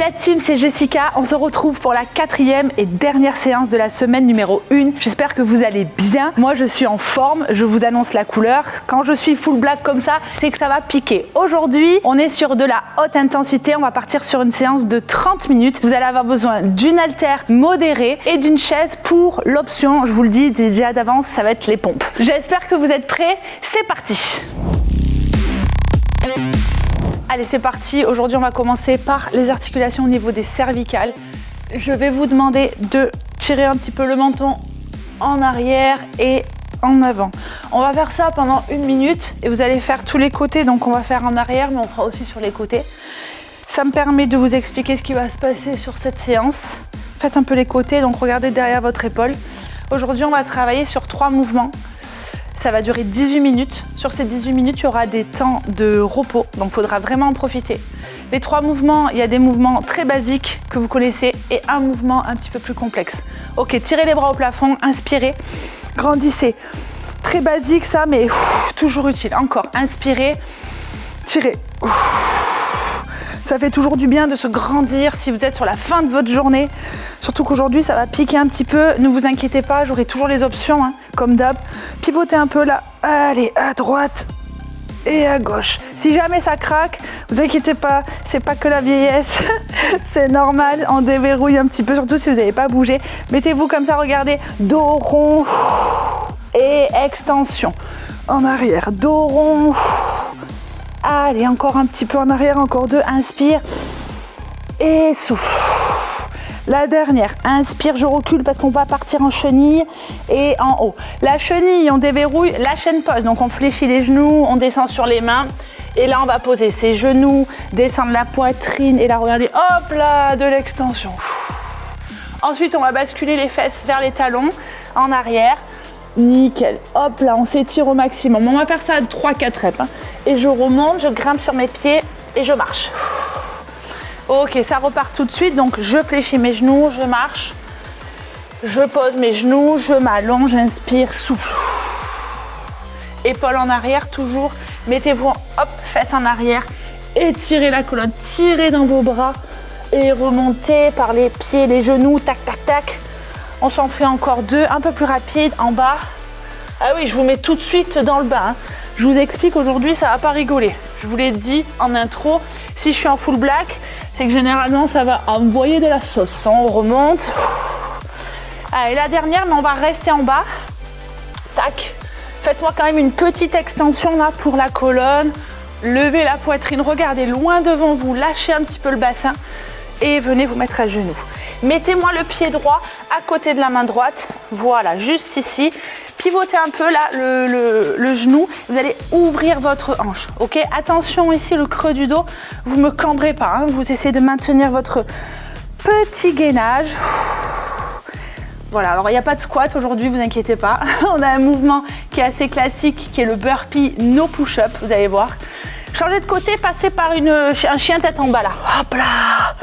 la team, c'est Jessica. On se retrouve pour la 4e et dernière séance de la semaine numéro 1. J'espère que vous allez bien. Moi, je suis en forme. Je vous annonce la couleur. Quand je suis full black comme ça, c'est que ça va piquer. Aujourd'hui, on est sur de la haute intensité. On va partir sur une séance de 30 minutes. Vous allez avoir besoin d'une haltère modérée et d'une chaise pour l'option. Je vous le dis déjà d'avance, ça va être les pompes. J'espère que vous êtes prêts. C'est parti. Allez, c'est parti. Aujourd'hui, on va commencer par les articulations au niveau des cervicales. Je vais vous demander de tirer un petit peu le menton en arrière et en avant. On va faire ça pendant 1 minute et vous allez faire tous les côtés. Donc, on va faire en arrière, mais on fera aussi sur les côtés. Ça me permet de vous expliquer ce qui va se passer sur cette séance. Faites un peu les côtés, donc regardez derrière votre épaule. Aujourd'hui, on va travailler sur 3 mouvements. Ça va durer 18 minutes. Sur ces 18 minutes, il y aura des temps de repos, donc il faudra vraiment en profiter. Les 3 mouvements, il y a des mouvements très basiques que vous connaissez et un mouvement un petit peu plus complexe. Ok, tirez les bras au plafond, inspirez, grandissez. Très basique ça, mais toujours utile. Encore, inspirez, tirez. Ça fait toujours du bien de se grandir si vous êtes sur la fin de votre journée. Surtout qu'aujourd'hui, ça va piquer un petit peu. Ne vous inquiétez pas, j'aurai toujours les options, comme d'hab. Pivotez un peu là. Allez, à droite et à gauche. Si jamais ça craque, vous inquiétez pas, c'est pas que la vieillesse. C'est normal, on déverrouille un petit peu, surtout si vous n'avez pas bougé. Mettez-vous comme ça, regardez. Dos rond et extension. En arrière, dos rond. Allez, encore un petit peu en arrière, encore 2, inspire et souffle. La dernière, inspire, je recule parce qu'on va partir en chenille et en haut. La chenille, on déverrouille, la chaîne pose, donc on fléchit les genoux, on descend sur les mains et là on va poser ses genoux, descendre la poitrine et là regardez, hop là, de l'extension. Ensuite, on va basculer les fesses vers les talons, en arrière. Nickel, hop là, on s'étire au maximum. On va faire ça à 3-4 reps. Et je remonte, je grimpe sur mes pieds et je marche. Ok, ça repart tout de suite. Donc je fléchis mes genoux, je marche. Je pose mes genoux, je m'allonge, j'inspire, souffle. Épaules en arrière, toujours. Mettez-vous, hop, fesses en arrière. Étirez la colonne, tirez dans vos bras. Et remontez par les pieds, les genoux, tac, tac, tac. On s'en fait encore 2, un peu plus rapide, en bas. Ah oui, je vous mets tout de suite dans le bain. Je vous explique aujourd'hui, ça va pas rigoler. Je vous l'ai dit en intro, si je suis en full black, c'est que généralement ça va envoyer de la sauce. On remonte. Allez, la dernière, mais on va rester en bas. Tac. Faites-moi quand même une petite extension là pour la colonne. Levez la poitrine, regardez loin devant vous, lâchez un petit peu le bassin et venez vous mettre à genoux. Mettez-moi le pied droit à côté de la main droite, voilà, juste ici. Pivotez un peu là le genou, vous allez ouvrir votre hanche, ok? Attention ici, le creux du dos, vous ne me cambrez pas, vous essayez de maintenir votre petit gainage. Voilà, alors il n'y a pas de squat aujourd'hui, vous inquiétez pas. On a un mouvement qui est assez classique, qui est le burpee no push-up, vous allez voir. Changez de côté, passez par un chien tête en bas là, hop là.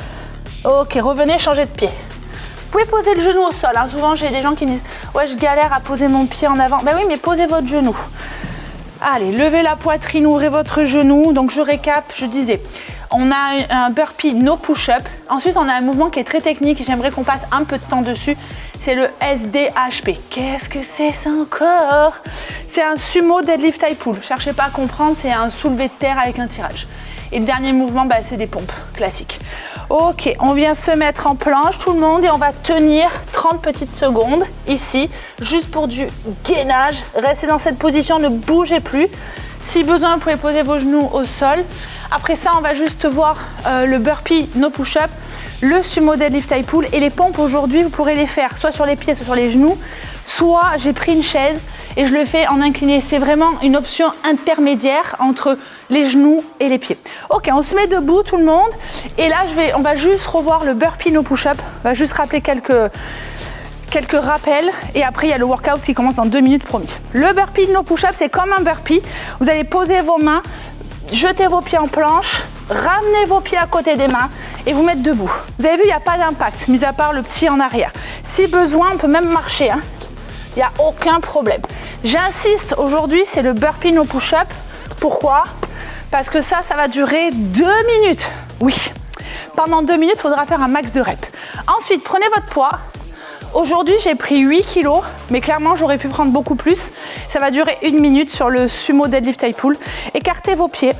Ok, revenez, changez de pied. Vous pouvez poser le genou au sol. Souvent, j'ai des gens qui me disent « Ouais, je galère à poser mon pied en avant. » Ben oui, mais posez votre genou. Allez, levez la poitrine, ouvrez votre genou. Donc, je récap, je disais, on a un burpee no push-up. Ensuite, on a un mouvement qui est très technique. J'aimerais qu'on passe un peu de temps dessus. C'est le SDHP. Qu'est-ce que c'est ça encore? C'est un sumo deadlift high pull. Cherchez pas à comprendre, c'est un soulevé de terre avec un tirage. Et le dernier mouvement, c'est des pompes classiques. Ok, on vient se mettre en planche tout le monde et on va tenir 30 petites secondes ici, juste pour du gainage. Restez dans cette position, ne bougez plus. Si besoin, vous pouvez poser vos genoux au sol. Après ça, on va juste voir le burpee no push-up, le sumo deadlift high pull et les pompes aujourd'hui, vous pourrez les faire soit sur les pieds, soit sur les genoux, soit j'ai pris une chaise et je le fais en incliné. C'est vraiment une option intermédiaire entre les genoux et les pieds. Ok, on se met debout tout le monde et là on va juste revoir le burpee no push-up. On va juste rappeler quelques rappels et après il y a le workout qui commence dans 2 minutes promis. Le burpee no push-up, c'est comme un burpee. Vous allez poser vos mains, jeter vos pieds en planche, ramener vos pieds à côté des mains et vous mettre debout. Vous avez vu, il n'y a pas d'impact, mis à part le petit en arrière. Si besoin, on peut même marcher. Il n'y a aucun problème. J'insiste, aujourd'hui, c'est le burpee no push-up. Pourquoi? Parce que ça va durer 2 minutes. Oui. Pendant 2 minutes, il faudra faire un max de reps. Ensuite, prenez votre poids. Aujourd'hui, j'ai pris 8 kg, mais clairement, j'aurais pu prendre beaucoup plus. Ça va durer 1 minute sur le sumo deadlift high pull. Écartez vos pieds,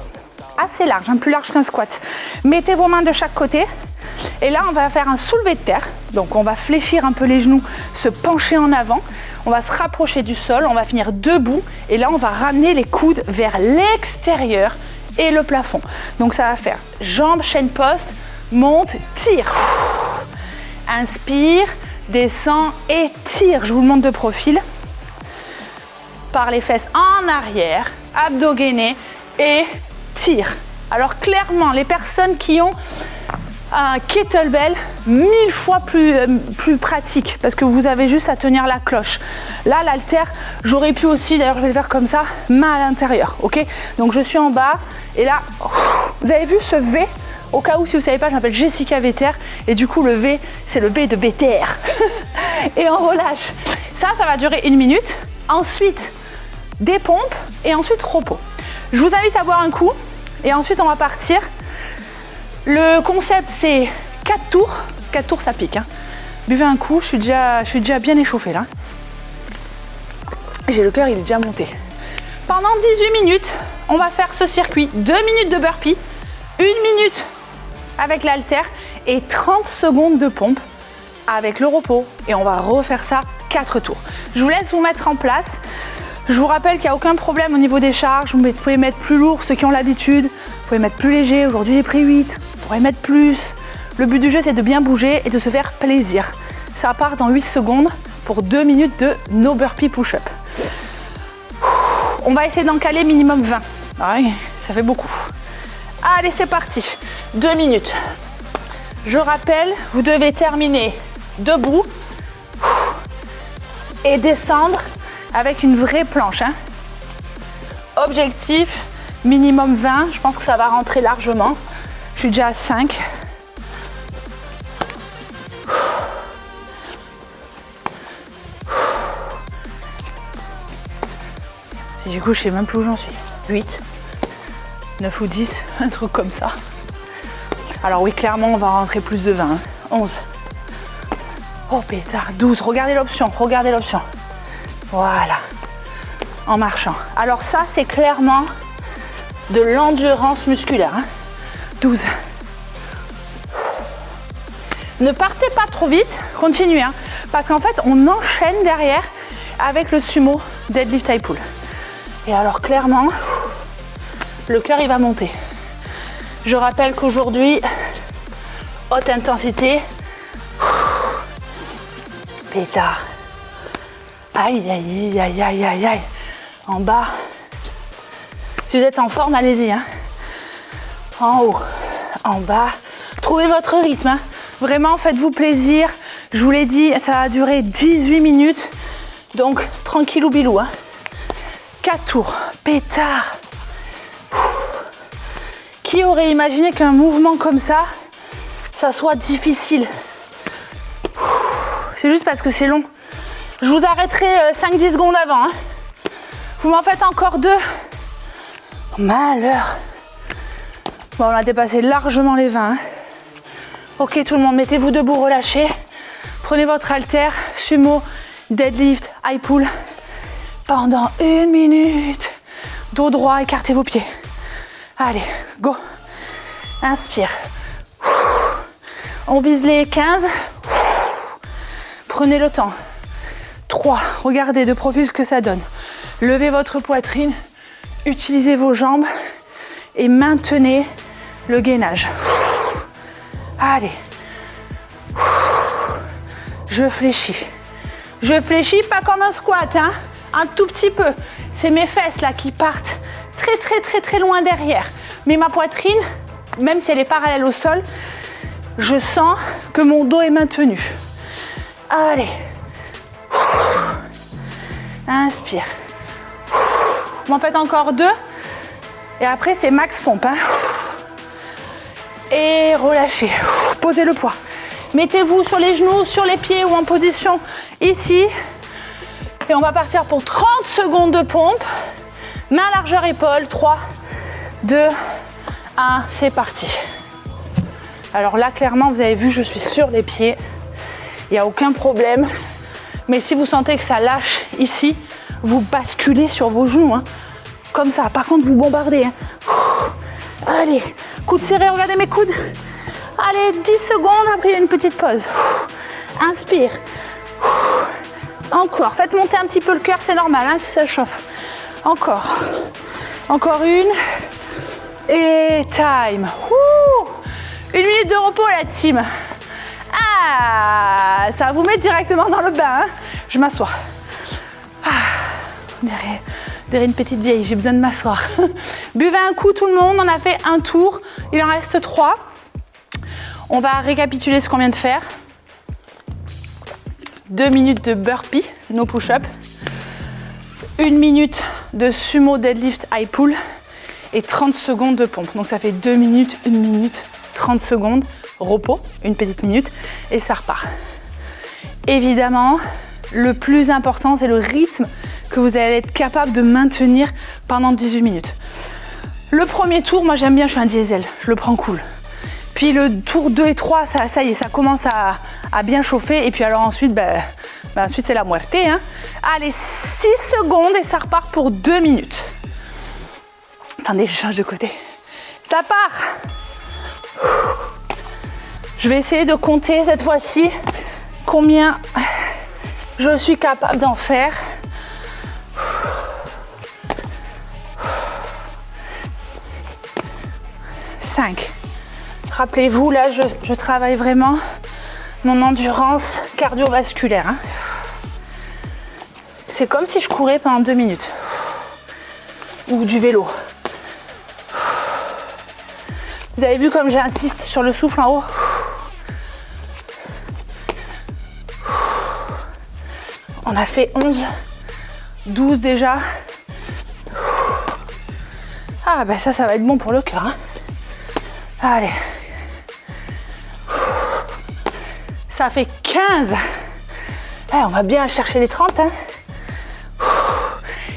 assez large, plus large qu'un squat. Mettez vos mains de chaque côté. Et là, on va faire un soulevé de terre. Donc, on va fléchir un peu les genoux, se pencher en avant. On va se rapprocher du sol, on va finir debout. Et là, on va ramener les coudes vers l'extérieur et le plafond. Donc, ça va faire jambes, chaîne poste, monte, tire. Inspire, descend et tire. Je vous le montre de profil. Par les fesses en arrière, abdos gainés et tire. Alors, clairement, les personnes qui ont un kettlebell 1000 fois plus pratique parce que vous avez juste à tenir la cloche. Là, l'haltère, j'aurais pu aussi, d'ailleurs je vais le faire comme ça, main à l'intérieur, ok? Donc je suis en bas et là, vous avez vu ce V? Au cas où, si vous ne savez pas, je m'appelle Jessica Vetter et du coup le V, c'est le V de Vetter. Et on relâche. Ça va durer 1 minute. Ensuite, des pompes et ensuite repos. Je vous invite à boire un coup et ensuite on va partir. Le concept, c'est 4 tours. 4 tours, ça pique. Hein. Buvez un coup, je suis déjà bien échauffée là. J'ai le cœur, il est déjà monté. Pendant 18 minutes, on va faire ce circuit. 2 minutes de burpee, 1 minute avec l'haltère et 30 secondes de pompe avec le repos. Et on va refaire ça 4 tours. Je vous laisse vous mettre en place. Je vous rappelle qu'il n'y a aucun problème au niveau des charges. Vous pouvez mettre plus lourd, ceux qui ont l'habitude. Vous pouvez mettre plus léger. Aujourd'hui, j'ai pris 8. Vous pourrez mettre plus. Le but du jeu, c'est de bien bouger et de se faire plaisir. Ça part dans 8 secondes pour 2 minutes de no burpee push-up. On va essayer d'en caler minimum 20. Ouais, ça fait beaucoup. Allez, c'est parti. 2 minutes. Je rappelle, vous devez terminer debout et descendre avec une vraie planche. Hein. Objectif, minimum 20. Je pense que ça va rentrer largement. Je suis déjà à 5. Et du coup, je sais même plus où j'en suis. 8, 9 ou 10, un truc comme ça. Alors oui, clairement, on va rentrer plus de 20. Hein. 11. Oh pétard, 12. Regardez l'option, regardez l'option. Voilà. En marchant. Alors ça, c'est clairement de l'endurance musculaire. Hein. 12. Ne partez pas trop vite, continuez. Hein, parce qu'en fait, on enchaîne derrière avec le sumo deadlift high pull. Et alors clairement, le cœur il va monter. Je rappelle qu'aujourd'hui, haute intensité. Pétard. Aïe, aïe, aïe, aïe, aïe, aïe. En bas. Si vous êtes en forme, allez-y. Hein. En haut, en bas. Trouvez votre rythme. Hein. Vraiment, faites-vous plaisir. Je vous l'ai dit, ça va durer 18 minutes. Donc, tranquillou bilou. Hein. 4 tours. Pétard. Qui aurait imaginé qu'un mouvement comme ça soit difficile? C'est juste parce que c'est long. Je vous arrêterai 5-10 secondes avant. Hein. Vous m'en faites encore 2. Malheur. Bon, on a dépassé largement les 20. Hein. Ok, tout le monde, mettez-vous debout, relâchez. Prenez votre haltère, sumo, deadlift, high pull. Pendant 1 minute. Dos droit, écartez vos pieds. Allez, go. Inspire. On vise les 15. Prenez le temps. 3. Regardez de profil ce que ça donne. Levez votre poitrine. Utilisez vos jambes. Et maintenez le gainage. Allez. Je fléchis. Je fléchis pas comme un squat, hein. Un tout petit peu. C'est mes fesses là qui partent très très très très loin derrière. Mais ma poitrine, même si elle est parallèle au sol, je sens que mon dos est maintenu. Allez. Inspire. Vous en faites encore 2. Et après, c'est max pompe. Hein. Et relâchez. Posez le poids. Mettez-vous sur les genoux, sur les pieds ou en position ici. Et on va partir pour 30 secondes de pompe. Main largeur épaule. 3, 2, 1. C'est parti. Alors là, clairement, vous avez vu, je suis sur les pieds. Il n'y a aucun problème. Mais si vous sentez que ça lâche ici, vous basculez sur vos genoux. Hein. Comme ça. Par contre, vous bombardez. Hein. Allez, coude serré, regardez mes coudes. Allez, 10 secondes, après il y a une petite pause. Inspire. Encore, faites monter un petit peu le cœur, c'est normal hein, si ça chauffe. Encore. Encore une. Et time. Une minute de repos la team. Ah, ça va vous mettre directement dans le bain. Hein. Je m'assois. On dirait une petite vieille, j'ai besoin de m'asseoir. Buvez un coup tout le monde, on a fait un tour, il en reste 3. On va récapituler ce qu'on vient de faire. 2 minutes de burpee, no push-up. 1 minute de sumo deadlift high pull et 30 secondes de pompe. Donc ça fait 2 minutes, 1 minute, 30 secondes, repos, une petite minute et ça repart. Évidemment, le plus important, c'est le rythme que vous allez être capable de maintenir pendant 18 minutes. Le premier tour, moi j'aime bien, je suis un diesel, je le prends cool. Puis le tour 2 et 3, ça y est, ça commence à bien chauffer. Et puis alors ensuite, ensuite c'est la muerte. Hein. Allez, 6 secondes et ça repart pour 2 minutes. Attendez, je change de côté. Ça part. Je vais essayer de compter cette fois-ci combien je suis capable d'en faire. 5. Rappelez-vous, là, je travaille vraiment mon endurance cardiovasculaire. Hein. C'est comme si je courais pendant 2 minutes. Ou du vélo. Vous avez vu comme j'insiste sur le souffle en haut? On a fait 11, 12 déjà. Ah ben ça va être bon pour le cœur. Hein. Allez. Ça fait 15. On va bien chercher les 30. Hein.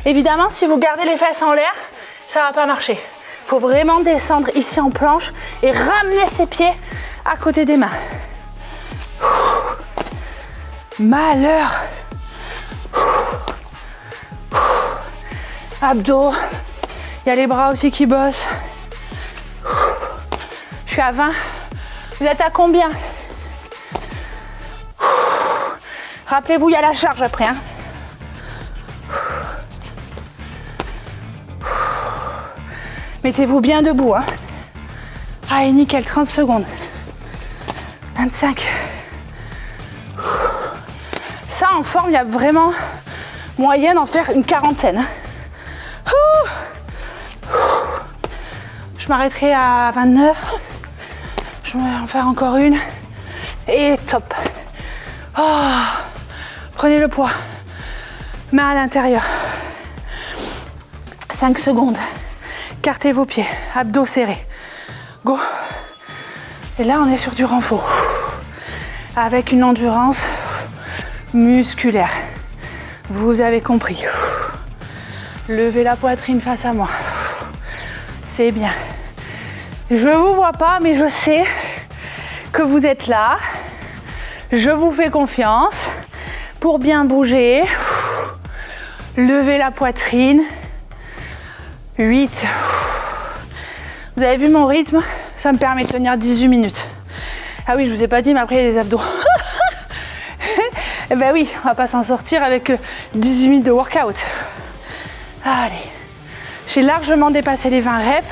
Évidemment, si vous gardez les fesses en l'air, ça va pas marcher. Il faut vraiment descendre ici en planche et ramener ses pieds à côté des mains. Malheur. Abdos. Il y a les bras aussi qui bossent. Je suis à 20. Vous êtes à combien? Rappelez-vous, il y a la charge après. Hein. Mettez-vous bien debout. Hein. Allez, nickel, 30 secondes. 25. Ça, en forme, il y a vraiment moyen d'en faire une quarantaine. Je m'arrêterai à 29. Je vais en faire encore une. Et top. Oh. Prenez le poids. Main à l'intérieur. 5 secondes. Cartez vos pieds. Abdos serrés. Go. Et là, on est sur du renfort. Avec une endurance musculaire. Vous avez compris. Levez la poitrine face à moi. C'est bien. Je vous vois pas, mais je sais que vous êtes là. Je vous fais confiance pour bien bouger. Levez la poitrine. 8. Vous avez vu mon rythme? Ça me permet de tenir 18 minutes. Ah oui, je vous ai pas dit, mais après il y a les abdos. Eh ben oui, on va pas s'en sortir avec 18 minutes de workout. Allez. J'ai largement dépassé les 20 reps.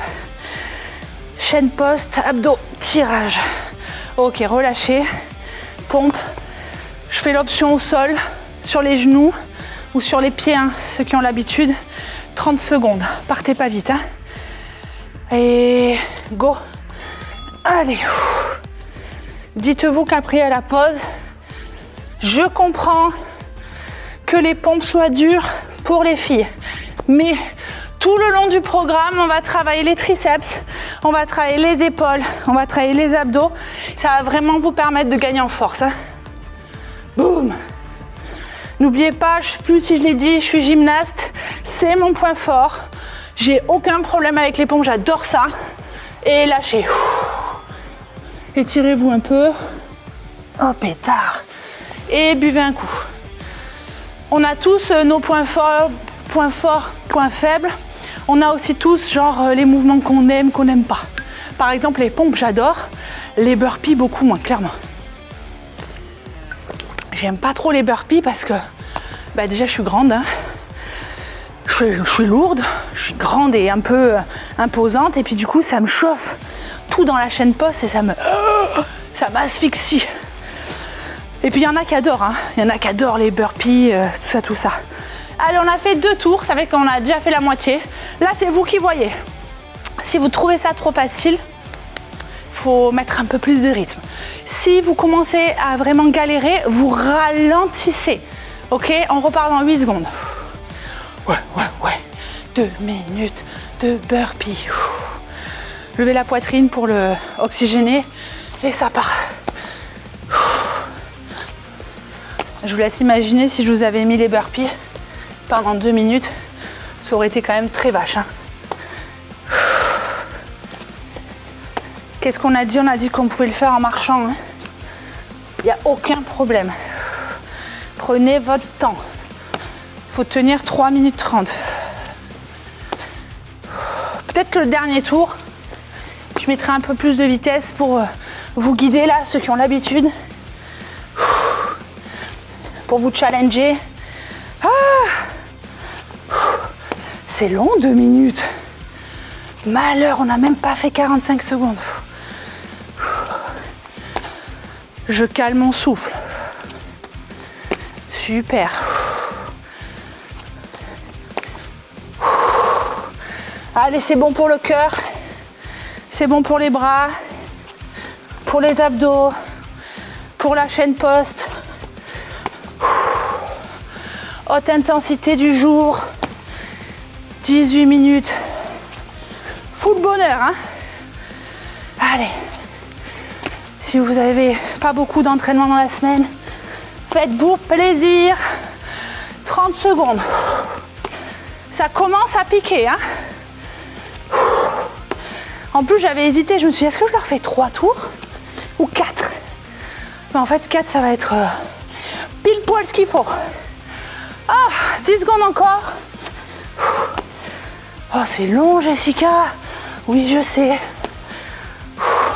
Chaîne poste, abdos, tirage. Ok, relâchez. Pompe. Je fais l'option au sol, sur les genoux ou sur les pieds, hein, ceux qui ont l'habitude. 30 secondes. Partez pas vite. Hein. Et go. Allez. Dites-vous qu'après à la pause, je comprends que les pompes soient dures pour les filles. Mais tout le long du programme, on va travailler les triceps, on va travailler les épaules, on va travailler les abdos. Ça va vraiment vous permettre de gagner en force. Hein. Boum. N'oubliez pas, je ne sais plus si je l'ai dit, je suis gymnaste. C'est mon point fort. J'ai aucun problème avec les pompes, j'adore ça. Et lâchez. Étirez-vous un peu. Oh pétard. Et buvez un coup. On a tous nos points forts, points faibles. On a aussi tous genre les mouvements qu'on aime, qu'on n'aime pas. Par exemple, les pompes, j'adore. Les burpees, beaucoup moins, clairement. J'aime pas trop les burpees parce que bah déjà je suis grande. Hein. Je suis lourde, je suis grande et un peu imposante. Et puis du coup, ça me chauffe tout dans la chaîne poste et ça m'asphyxie. Et puis il y en a qui adorent, hein. Il y en a qui adorent les burpees, tout ça. Allez, on a fait 2 tours, ça fait qu'on a déjà fait la moitié. Là, c'est vous qui voyez. Si vous trouvez ça trop facile, il faut mettre un peu plus de rythme. Si vous commencez à vraiment galérer, vous ralentissez. Ok, on repart dans 8 secondes. Ouais. 2 minutes de burpee. Levez la poitrine pour le oxygéner et ça part. Je vous laisse imaginer si je vous avais mis les burpees pendant 2 minutes, ça aurait été quand même très vache. Hein. Qu'est-ce qu'on a dit? On a dit qu'on pouvait le faire en marchant. Il n'y a aucun problème. Prenez votre temps. Il faut tenir 3 minutes 30. Peut-être que le dernier tour, je mettrai un peu plus de vitesse pour vous guider là, ceux qui ont l'habitude. Pour vous challenger. C'est long 2 minutes. Malheur, on n'a même pas fait 45 secondes. Je calme mon souffle. Super. Allez, c'est bon pour le cœur. C'est bon pour les bras. Pour les abdos. Pour la chaîne poste. Haute intensité du jour. 18 minutes. Full bonheur, hein. Allez. Si vous n'avez pas beaucoup d'entraînement dans la semaine, faites-vous plaisir. 30 secondes. Ça commence à piquer, hein. En plus, j'avais hésité. Je me suis dit, est-ce que je leur fais 3 tours ou 4? Mais en fait, 4, ça va être pile poil ce qu'il faut. 10 secondes encore. Oh, c'est long, Jessica. Oui, je sais.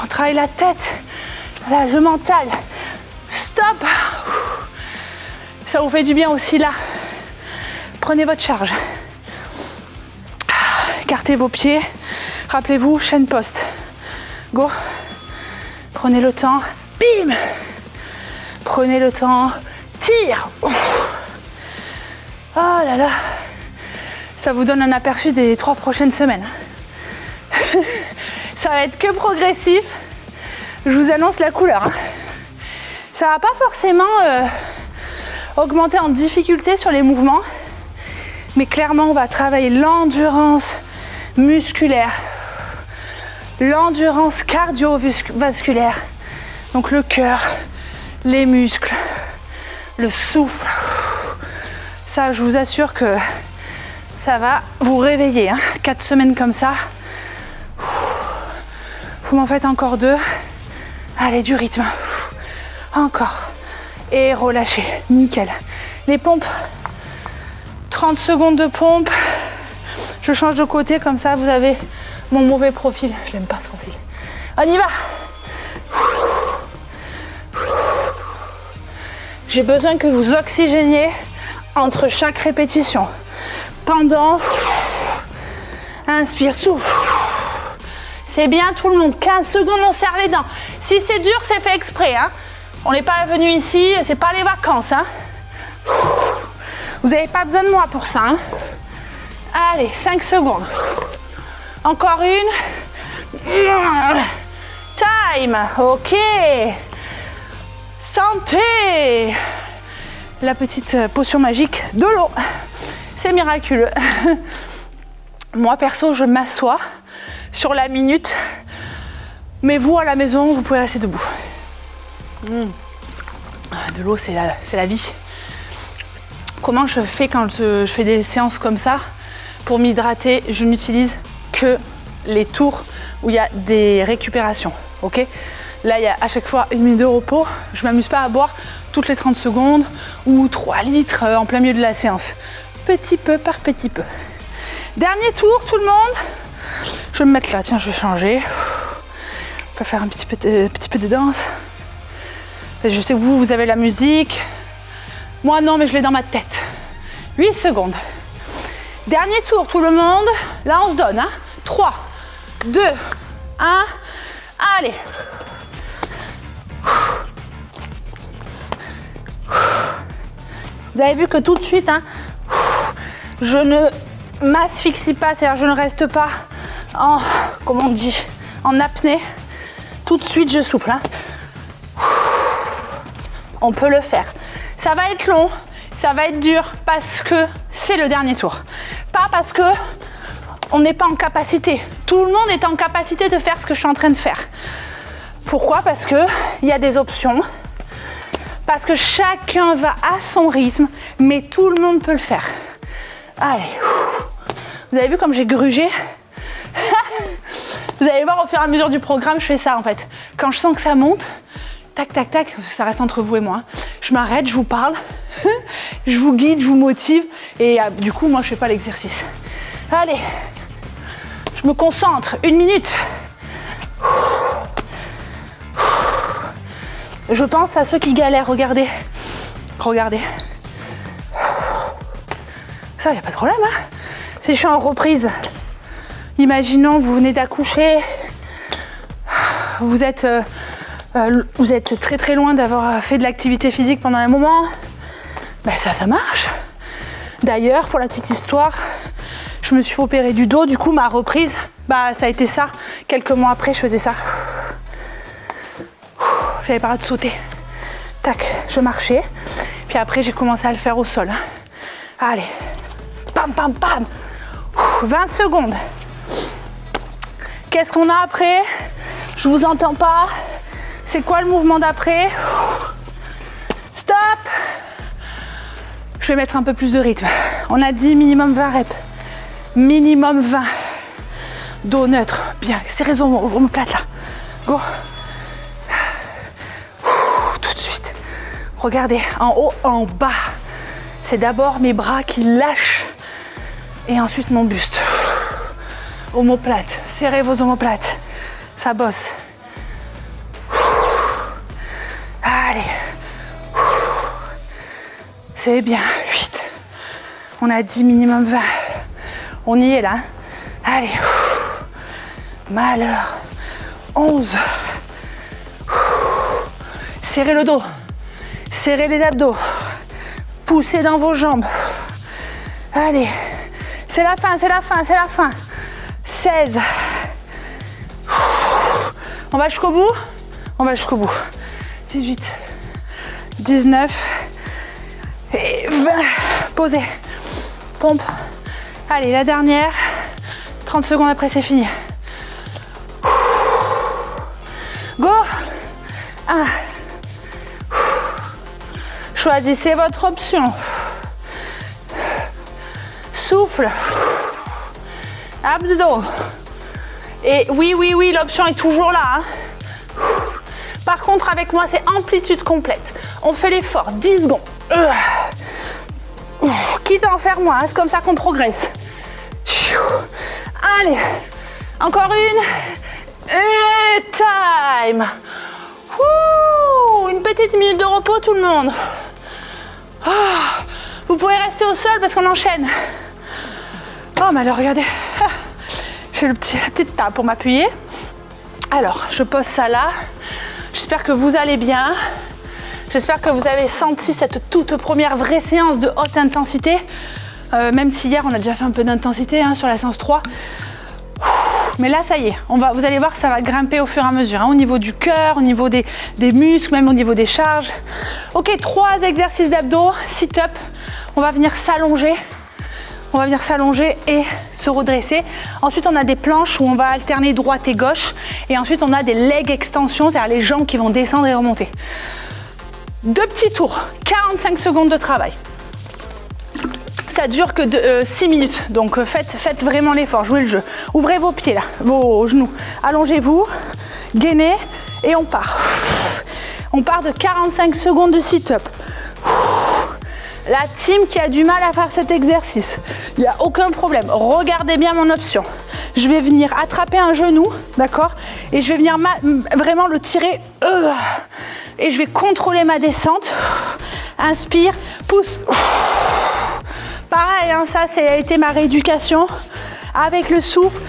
On travaille la tête, là, le mental. Stop. Ça vous fait du bien aussi là. Prenez votre charge. Écartez vos pieds. Rappelez-vous, chaîne poste. Go. Prenez le temps. Bim. Prenez le temps. Tire. Ouf. Oh là là. Ça vous donne un aperçu des 3 prochaines semaines. Ça va être que progressif. Je vous annonce la couleur. Hein. Ça va pas forcément augmenter en difficulté sur les mouvements. Mais clairement, on va travailler l'endurance musculaire. L'endurance cardiovasculaire. Donc le cœur, les muscles, le souffle. Ça, je vous assure que ça va vous réveiller. Hein. 4 semaines comme ça. Vous m'en faites encore 2. Allez, du rythme. Encore. Et relâchez. Nickel. Les pompes. 30 secondes de pompe. Je change de côté comme ça, vous avez mon mauvais profil. Je l'aime pas ce profil. On y va. J'ai besoin que vous oxygéniez entre chaque répétition. Pendant, inspire, souffle. C'est bien tout le monde. 15 secondes, on serre les dents. Si c'est dur, c'est fait exprès. Hein. On n'est pas venu ici, c'est pas les vacances. Hein. Vous n'avez pas besoin de moi pour ça. Hein. Allez, 5 secondes. Encore une. Time. Ok. Santé. La petite potion magique de l'eau. C'est miraculeux. Moi, perso, je m'assois sur la minute. Mais vous, à la maison, vous pouvez rester debout. De l'eau, c'est la vie. Comment je fais quand je fais des séances comme ça? Pour m'hydrater, je n'utilise que les tours où il y a des récupérations. Ok? Là, il y a à chaque fois 1 minute de repos. Je ne m'amuse pas à boire toutes les 30 secondes ou 3 litres en plein milieu de la séance. Petit peu par petit peu. Dernier tour, tout le monde. Je vais me mettre là, tiens, je vais changer. On va faire un petit peu de danse. Je sais que vous avez la musique. Moi non, mais je l'ai dans ma tête. 8 secondes. Dernier tour, tout le monde. Là, on se donne. 3, 2, 1. Allez. Vous avez vu que tout de suite, je ne m'asphyxie pas, c'est-à-dire je ne reste pas en, comment on dit, en apnée. Tout de suite, je souffle. On peut le faire. Ça va être long, ça va être dur parce que c'est le dernier tour. Pas parce que on n'est pas en capacité. Tout le monde est en capacité de faire ce que je suis en train de faire. Pourquoi? Parce qu'il y a des options. Parce que chacun va à son rythme, mais tout le monde peut le faire. Allez. Vous avez vu comme j'ai grugé? Vous allez voir au fur et à mesure du programme, je fais ça en fait. Quand je sens que ça monte, tac, tac, tac, ça reste entre vous et moi. Je m'arrête, je vous parle, je vous guide, je vous motive. Et du coup, moi, je fais pas l'exercice. Allez, je me concentre. 1 minute. Je pense à ceux qui galèrent, regardez. Regardez. Ça, il n'y a pas de problème. Si je suis en reprise, imaginons, vous venez d'accoucher, vous êtes très très loin d'avoir fait de l'activité physique pendant un moment, ben ça marche. D'ailleurs, pour la petite histoire, je me suis opérée du dos, du coup ma reprise, ça a été ça. Quelques mois après, je faisais ça. J'avais pas le droit de sauter. Tac, je marchais. Puis après, j'ai commencé à le faire au sol. Allez. Pam, pam, pam. 20 secondes. Qu'est-ce qu'on a après? Je vous entends pas. C'est quoi le mouvement d'après? Stop. Je vais mettre un peu plus de rythme. On a dit minimum 20 reps. Minimum 20. Dos neutre. Bien. Serrez omoplate là. Go. Tout de suite. Regardez. En haut, en bas. C'est d'abord mes bras qui lâchent. Et ensuite mon buste. Omoplate. Serrez vos omoplates. Ça bosse. Allez. C'est bien. 8. On a dit minimum 20. On y est là. Allez. Malheur. 11. Serrez le dos. Serrez les abdos. Poussez dans vos jambes. Allez. C'est la fin, c'est la fin, c'est la fin. 16. On va jusqu'au bout? On va jusqu'au bout. 18. 19. Et 20. Posez. Pompe. Allez, la dernière. 30 secondes après, c'est fini. Go. 1. Choisissez votre option. Souffle. Abdos. Et oui, l'option est toujours là. Par contre, avec moi, c'est amplitude complète. On fait l'effort. 10 secondes. Quitte à en faire moins, c'est comme ça qu'on progresse. Allez. Encore une. Et time. Une petite minute de repos, tout le monde. Vous pouvez rester au sol parce qu'on enchaîne. Oh, mais alors, regardez. J'ai la petite table pour m'appuyer. Alors, je pose ça là. J'espère que vous allez bien. J'espère que vous avez senti cette toute première vraie séance de haute intensité. Même si hier, on a déjà fait un peu d'intensité sur la séance 3. Mais là, ça y est. Vous allez voir, ça va grimper au fur et à mesure. Au niveau du cœur, au niveau des muscles, même au niveau des charges. Ok, 3 exercices d'abdos, sit-up. On va venir s'allonger. On va venir s'allonger et se redresser. Ensuite, on a des planches où on va alterner droite et gauche. Et ensuite, on a des leg extensions, c'est-à-dire les jambes qui vont descendre et remonter. 2 petits tours, 45 secondes de travail. Ça dure que 6 minutes, donc faites vraiment l'effort, jouez le jeu. Ouvrez vos pieds là, vos genoux. Allongez-vous, gainez Et on part. On part de 45 secondes de sit-up. La team qui a du mal à faire cet exercice, il n'y a aucun problème. Regardez bien mon option. Je vais venir attraper un genou, d'accord? Et je vais venir vraiment le tirer. Et je vais contrôler ma descente. Inspire, pousse. Pareil, hein, ça a été ma rééducation. Avec le souffle.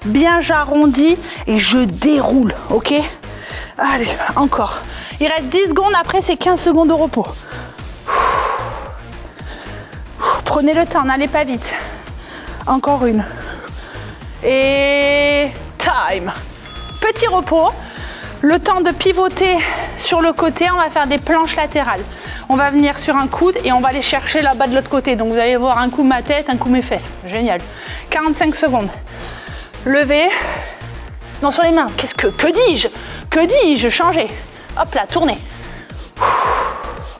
Bien j'arrondis et je déroule, ok? Allez, encore. Il reste 10 secondes, après c'est 15 secondes de repos. Prenez le temps, n'allez pas vite. Encore une. Et time. Petit repos. Le temps de pivoter sur le côté, on va faire des planches latérales. On va venir sur un coude et on va aller chercher là-bas de l'autre côté. Donc vous allez voir un coup ma tête, un coup mes fesses. Génial. 45 secondes. Levez. Non, sur les mains. Que dis-je? Que dis-je? Changez. Hop là, tournez.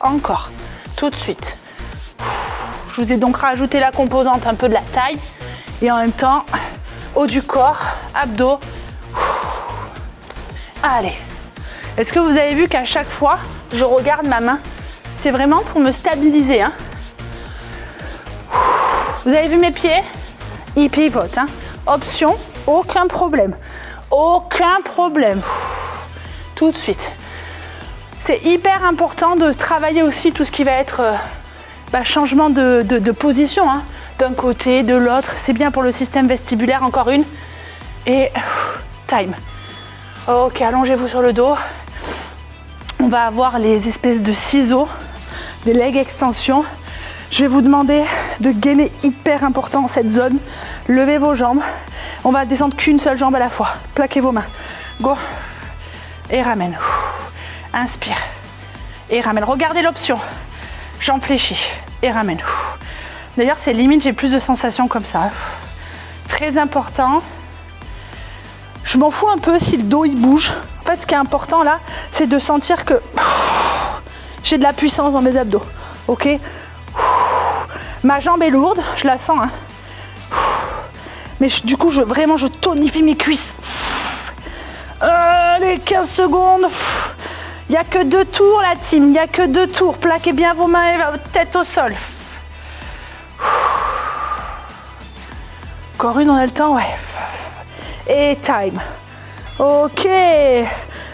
Encore. Tout de suite. Je vous ai donc rajouté la composante un peu de la taille. Et en même temps, haut du corps, abdos. Allez. Est-ce que vous avez vu qu'à chaque fois, je regarde ma main? C'est vraiment pour me stabiliser. Hein. Vous avez vu mes pieds? Ils pivotent. Hein. Option, aucun problème. Aucun problème. Tout de suite. C'est hyper important de travailler aussi tout ce qui va être changement de position. Hein. D'un côté, de l'autre. C'est bien pour le système vestibulaire. Encore une. Et time. Ok, allongez-vous sur le dos. On va avoir les espèces de ciseaux, des leg extensions. Je vais vous demander de gainer, hyper important cette zone. Levez vos jambes. On va descendre qu'une seule jambe à la fois. Plaquez vos mains. Go. Et ramène. Inspire. Et ramène. Regardez l'option. Jambes fléchies. Et ramène. D'ailleurs, c'est limite, j'ai plus de sensations comme ça. Très important. Je m'en fous un peu si le dos il bouge. En fait, ce qui est important là, c'est de sentir que j'ai de la puissance dans mes abdos. Ok? Ma jambe est lourde, je la sens. Hein. Mais du coup, vraiment, je tonifie mes cuisses. Allez, 15 secondes. Il n'y a que 2 tours, la team. Il n'y a que 2 tours. Plaquez bien vos mains et votre tête au sol. Encore une, on a le temps, ouais. Et time. Ok.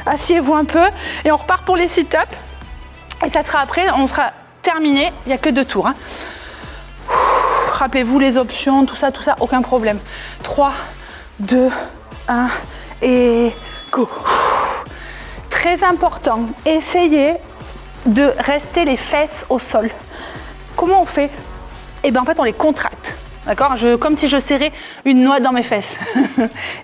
Asseyez-vous un peu. Et on repart pour les sit-ups. Et ça sera après, on sera terminé. Il n'y a que 2 tours. Hein. Rappelez-vous les options, tout ça, aucun problème. 3, 2, 1 et go. Très important, essayez de rester les fesses au sol. Comment on fait? Eh bien en fait on les contracte. D'accord? Comme si je serrais une noix dans mes fesses.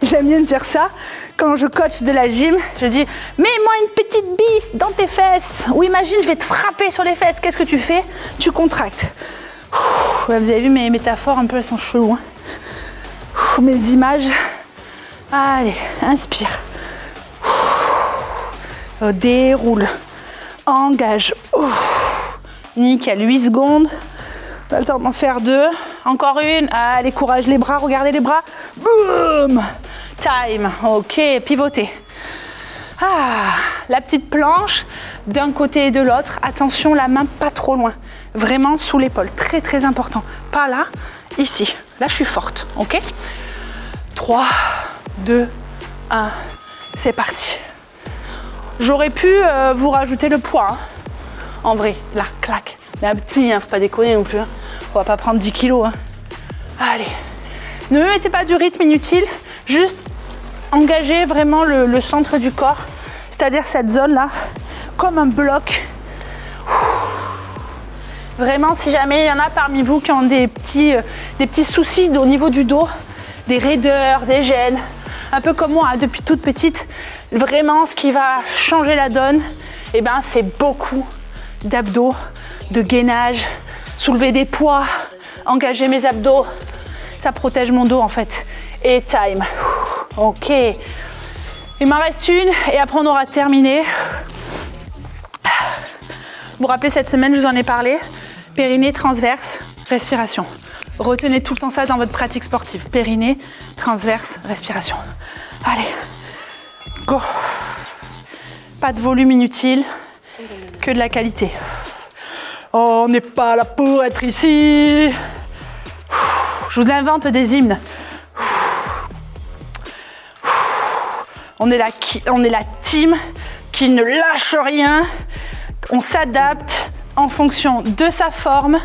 J'aime bien dire ça. Quand je coach de la gym, je dis « Mets-moi une petite bise dans tes fesses » ou imagine, je vais te frapper sur les fesses. Qu'est-ce que tu fais? Tu contractes. Ouais, vous avez vu mes métaphores un peu, elles sont cheloues. Hein. Mes images. Allez, inspire. Déroule. Engage. Nickel, 8 secondes. On a le temps d'en faire 2. Encore une. Allez, courage, les bras, regardez les bras. Boum. Time. Ok, pivotez. La petite planche d'un côté et de l'autre. Attention, la main pas trop loin. Vraiment sous l'épaule. Très, très important. Pas là, ici. Là, je suis forte. Ok? 3, 2, 1. C'est parti. J'aurais pu vous rajouter le poids. Hein. En vrai, là, clac. Mais un petit, hein, faut pas déconner non plus. Hein. On va pas prendre 10 kilos. Hein. Allez. Ne me mettez pas du rythme inutile. Juste engagez vraiment le centre du corps. C'est-à-dire cette zone-là, comme un bloc. Vraiment, si jamais il y en a parmi vous qui ont des petits soucis au niveau du dos, des raideurs, des gènes, un peu comme moi, hein, depuis toute petite, vraiment ce qui va changer la donne, eh ben, c'est beaucoup d'abdos, de gainage, soulever des poids, engager mes abdos. Ça protège mon dos en fait. Et time. Ok. Il m'en reste une et après on aura terminé. Vous vous rappelez, cette semaine, je vous en ai parlé. Périnée transverse, respiration. Retenez tout le temps ça dans votre pratique sportive. Périnée, transverse, respiration. Allez. Go. Pas de volume inutile, que de la qualité. On n'est pas là pour être ici. Je vous invente des hymnes. On est la team qui ne lâche rien. On s'adapte en fonction de sa forme,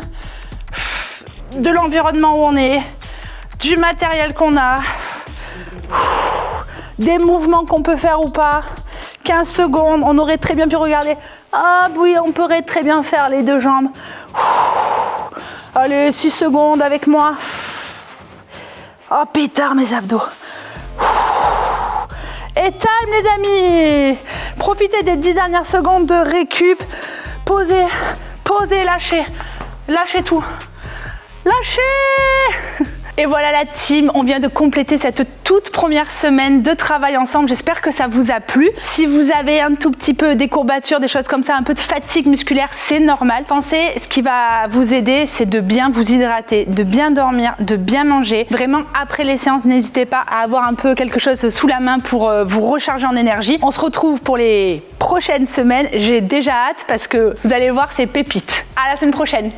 de l'environnement où on est, du matériel qu'on a, des mouvements qu'on peut faire ou pas. 15 secondes, on aurait très bien pu regarder. Ah oui, on pourrait très bien faire les deux jambes. Allez, 6 secondes avec moi. Oh pétard mes abdos. Et time les amis. Profitez des 10 dernières secondes de récup. Posez, posez, lâchez. Lâchez tout. Lâchez. Et voilà la team, on vient de compléter cette toute première semaine de travail ensemble. J'espère que ça vous a plu. Si vous avez un tout petit peu des courbatures, des choses comme ça, un peu de fatigue musculaire, c'est normal. Pensez, ce qui va vous aider, c'est de bien vous hydrater, de bien dormir, de bien manger. Vraiment, après les séances, n'hésitez pas à avoir un peu quelque chose sous la main pour vous recharger en énergie. On se retrouve pour les prochaines semaines. J'ai déjà hâte parce que vous allez voir, c'est pépite. À la semaine prochaine.